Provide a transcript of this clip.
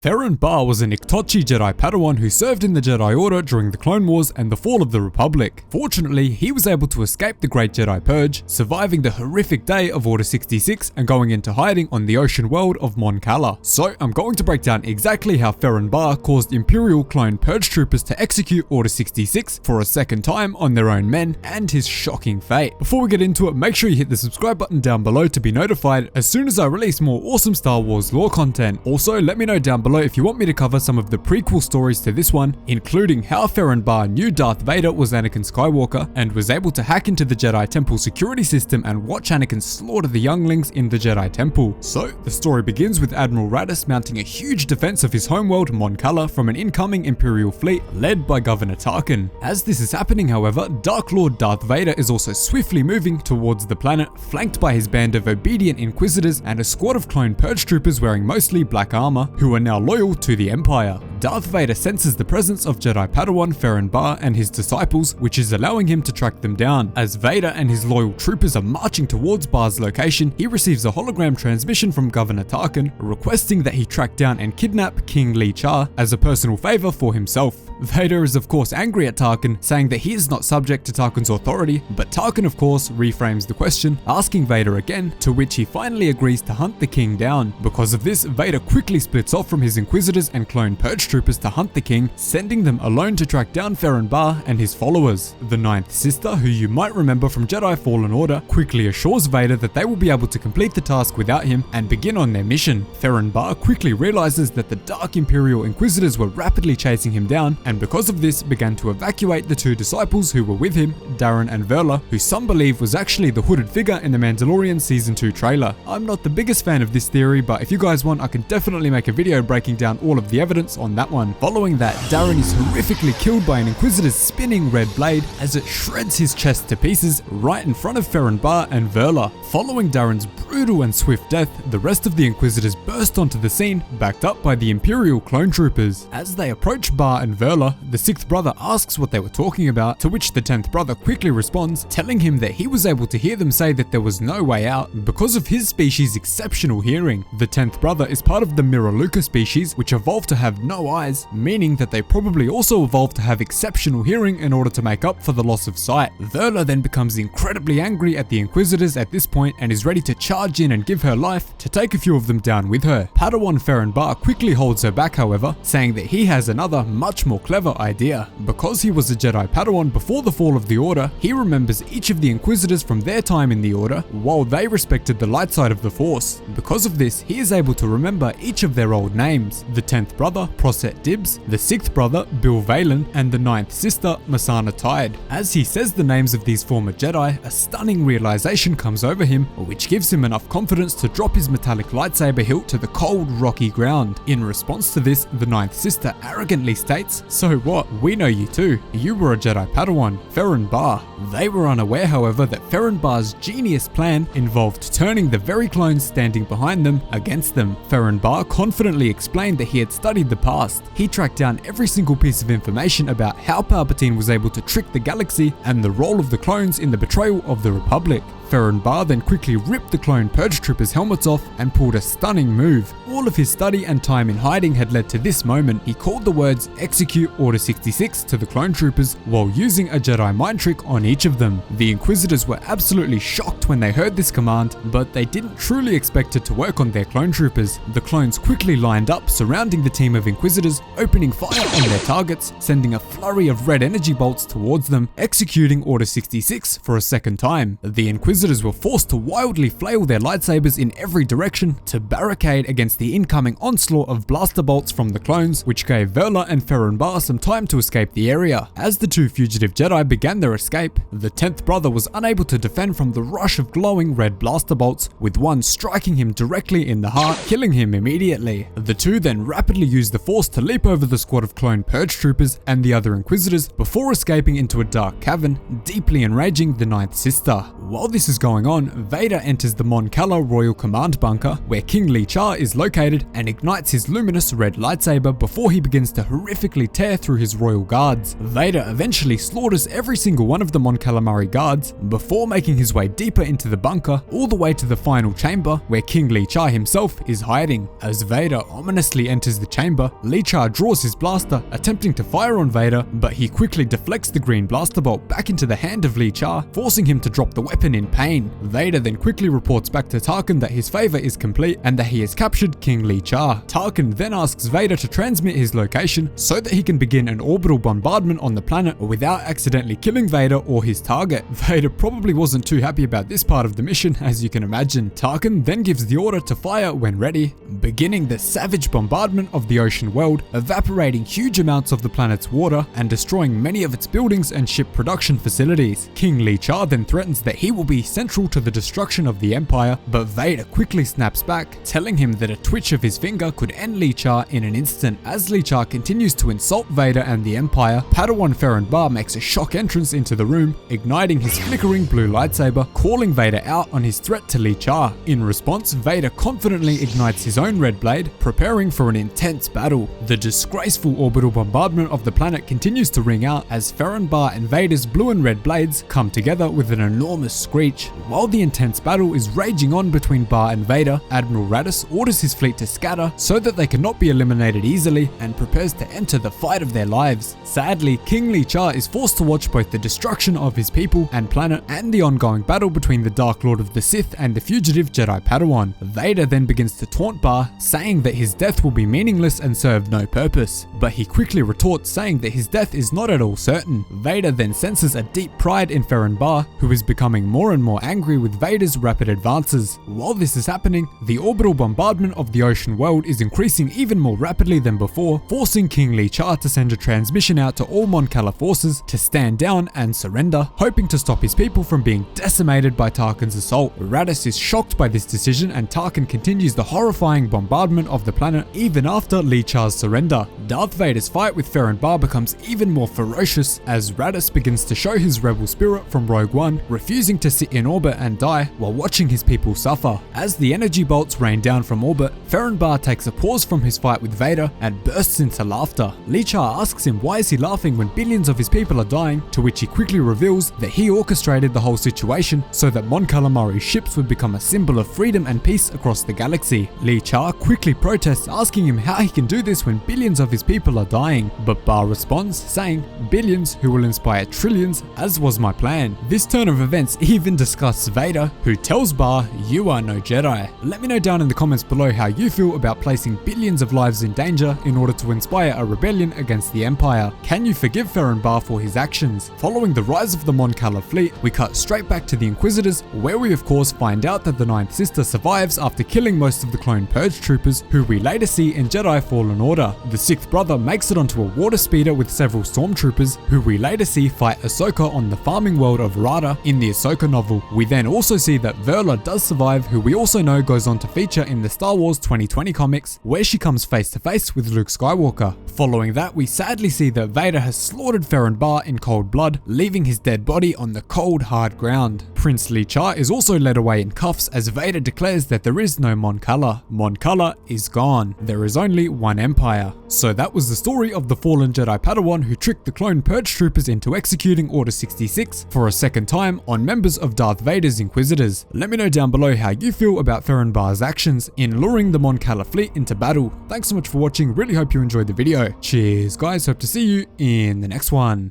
Ferren Barr was an Iktotchi Jedi Padawan who served in the Jedi Order during the Clone Wars and the fall of the Republic. Fortunately, he was able to escape the Great Jedi Purge, surviving the horrific day of Order 66 and going into hiding on the ocean world of Mon Cala. So I'm going to break down exactly how Ferren Barr caused Imperial Clone Purge troopers to execute Order 66 for a second time on their own men and his shocking fate. Before we get into it, make sure you hit the subscribe button down below to be notified as soon as I release more awesome Star Wars lore content. Also, let me know down below if you want me to cover some of the prequel stories to this one, including how Ferren Barr knew Darth Vader was Anakin Skywalker and was able to hack into the Jedi Temple security system and watch Anakin slaughter the younglings in the Jedi Temple. So, the story begins with Admiral Raddus mounting a huge defense of his homeworld Mon Cala from an incoming Imperial fleet led by Governor Tarkin. As this is happening, however, Dark Lord Darth Vader is also swiftly moving towards the planet, flanked by his band of obedient Inquisitors and a squad of Clone Purge troopers wearing mostly black armor, who are now loyal to the Empire. Darth Vader senses the presence of Jedi Padawan Ferren Barr and his disciples, which is allowing him to track them down. As Vader and his loyal troopers are marching towards Barr's location, he receives a hologram transmission from Governor Tarkin, requesting that he track down and kidnap King lee-char as a personal favor for himself. Vader is of course angry at Tarkin, saying that he is not subject to Tarkin's authority, but Tarkin of course reframes the question, asking Vader again, to which he finally agrees to hunt the king down. Because of this, Vader quickly splits off from his Inquisitors and Clone Purge troopers to hunt the king, sending them alone to track down Ferren Barr and his followers. The ninth sister, who you might remember from Jedi Fallen Order, quickly assures Vader that they will be able to complete the task without him and begin on their mission. Ferren Barr quickly realizes that the Dark Imperial Inquisitors were rapidly chasing him down, and because of this began to evacuate the two disciples who were with him, Darren and Verla, who some believe was actually the hooded figure in the Mandalorian Season 2 trailer. I'm not the biggest fan of this theory, but if you guys want, I can definitely make a video breaking down all of the evidence on that one. Following that, Darren is horrifically killed by an Inquisitor's spinning red blade as it shreds his chest to pieces right in front of Ferren Barr and Verla. Following Darren's brutal and swift death, the rest of the Inquisitors burst onto the scene, backed up by the Imperial clone troopers. As they approach Barr and Verla, the 6th brother asks what they were talking about, to which the 10th brother quickly responds, telling him that he was able to hear them say that there was no way out because of his species' exceptional hearing. The 10th brother is part of the Miraluka species, which evolved to have no eyes, meaning that they probably also evolved to have exceptional hearing in order to make up for the loss of sight. Verla then becomes incredibly angry at the Inquisitors at this point and is ready to charge in and give her life to take a few of them down with her. Padawan Ferren Barr quickly holds her back, however, saying that he has another, much more clever idea. Because he was a Jedi Padawan before the fall of the Order, he remembers each of the Inquisitors from their time in the Order, while they respected the light side of the Force. Because of this, he is able to remember each of their old names: the 10th brother, Proset Dibbs, the 6th brother, Bill Valen, and the 9th sister, Masana Tide. As he says the names of these former Jedi, a stunning realization comes over him, which gives him enough confidence to drop his metallic lightsaber hilt to the cold, rocky ground. In response to this, the 9th sister arrogantly states, "So what? We know you too. You were a Jedi Padawan, Ferren Barr." They were unaware, however, that Ferren Barr's genius plan involved turning the very clones standing behind them against them. Ferren Barr confidently explained that he had studied the past. He tracked down every single piece of information about how Palpatine was able to trick the galaxy and the role of the clones in the betrayal of the Republic. Ferren Barr then quickly ripped the Clone Purge troopers' helmets off and pulled a stunning move. All of his study and time in hiding had led to this moment. He called the words "Execute Order 66" to the clone troopers while using a Jedi mind trick on each of them. The Inquisitors were absolutely shocked when they heard this command, but they didn't truly expect it to work on their clone troopers. The clones quickly lined up, surrounding the team of Inquisitors, opening fire on their targets, sending a flurry of red energy bolts towards them, executing Order 66 for a second time. The Inquisitors were forced to wildly flail their lightsabers in every direction to barricade against the incoming onslaught of blaster bolts from the clones, which gave Verla and Ferren Barr some time to escape the area. As the two fugitive Jedi began their escape, the 10th brother was unable to defend from the rush of glowing red blaster bolts, with one striking him directly in the heart, killing him immediately. The two then rapidly used the Force to leap over the squad of Clone Purge troopers and the other Inquisitors before escaping into a dark cavern, deeply enraging the 9th sister. While this is is going on, Vader enters the Mon Cala Royal Command Bunker, where King lee-char is located, and ignites his luminous red lightsaber before he begins to horrifically tear through his royal guards. Vader eventually slaughters every single one of the Mon Calamari guards, before making his way deeper into the bunker, all the way to the final chamber, where King lee-char himself is hiding. As Vader ominously enters the chamber, lee-char draws his blaster, attempting to fire on Vader, but he quickly deflects the green blaster bolt back into the hand of lee-char, forcing him to drop the weapon in pain. Vader then quickly reports back to Tarkin that his favor is complete and that he has captured King lee-char. Tarkin then asks Vader to transmit his location so that he can begin an orbital bombardment on the planet without accidentally killing Vader or his target. Vader probably wasn't too happy about this part of the mission, as you can imagine. Tarkin then gives the order to fire when ready, beginning the savage bombardment of the ocean world, evaporating huge amounts of the planet's water and destroying many of its buildings and ship production facilities. King lee-char then threatens that he will be central to the destruction of the Empire, but Vader quickly snaps back, telling him that a twitch of his finger could end lee-char in an instant. As lee-char continues to insult Vader and the Empire, Padawan Ferren Barr makes a shock entrance into the room, igniting his flickering blue lightsaber, calling Vader out on his threat to lee-char. In response, Vader confidently ignites his own red blade, preparing for an intense battle. The disgraceful orbital bombardment of the planet continues to ring out as Ferren Barr and Vader's blue and red blades come together with an enormous screech. While the intense battle is raging on between Barr and Vader, Admiral Raddus orders his fleet to scatter so that they cannot be eliminated easily, and prepares to enter the fight of their lives. Sadly, King lee-char is forced to watch both the destruction of his people and planet and the ongoing battle between the Dark Lord of the Sith and the fugitive Jedi Padawan. Vader then begins to taunt Barr, saying that his death will be meaningless and serve no purpose, but he quickly retorts, saying that his death is not at all certain. Vader then senses a deep pride in Ferren Barr, who is becoming more and more angry with Vader's rapid advances. While this is happening, the orbital bombardment of the ocean world is increasing even more rapidly than before, forcing King lee-char to send a transmission out to all Mon Cala forces to stand down and surrender, hoping to stop his people from being decimated by Tarkin's assault. Raddus is shocked by this decision, and Tarkin continues the horrifying bombardment of the planet even after lee-char's surrender. Darth Vader's fight with Ferren Barr becomes even more ferocious as Raddus begins to show his rebel spirit from Rogue One, refusing to sit in orbit and die while watching his people suffer. As the energy bolts rain down from orbit, Ferren Barr takes a pause from his fight with Vader and bursts into laughter. Lee-char asks him why is he laughing when billions of his people are dying, to which he quickly reveals that he orchestrated the whole situation so that Mon Calamari's ships would become a symbol of freedom and peace across the galaxy. Lee-char quickly protests, asking him how he can do this when billions of his people are dying, but Barr responds saying, "Billions who will inspire trillions, as was my plan." This turn of events even disgusts Vader, who tells Barr, "You are no Jedi." Let me know down in the comments below how you feel about placing billions of lives in danger in order to inspire a rebellion against the Empire. Can you forgive Ferren Barr for his actions? Following the rise of the Mon Cala fleet, we cut straight back to the Inquisitors, where we of course find out that the Ninth Sister survives after killing most of the Clone Purge troopers, who we later see in Jedi Fallen Order. The Sixth Brother makes it onto a water speeder with several stormtroopers, who we later see fight Ahsoka on the farming world of Rada in the Ahsoka novel. We then also see that Verla does survive, who we also know goes on to feature in the Star Wars 2020 comics, where she comes face to face with Luke Skywalker. Following that, we sadly see that Vader has slaughtered Ferren Barr in cold blood, leaving his dead body on the cold, hard ground. Prince lee-char is also led away in cuffs as Vader declares that there is no Mon Cala. Mon Cala is gone. There is only one Empire. So that was the story of the fallen Jedi Padawan who tricked the Clone Purge troopers into executing Order 66 for a second time on members of Darth Vader's Inquisitors. Let me know down below how you feel about Ferren Barr's actions in luring the Mon Cala fleet into battle. Thanks so much for watching, really hope you enjoyed the video. Cheers guys, hope to see you in the next one.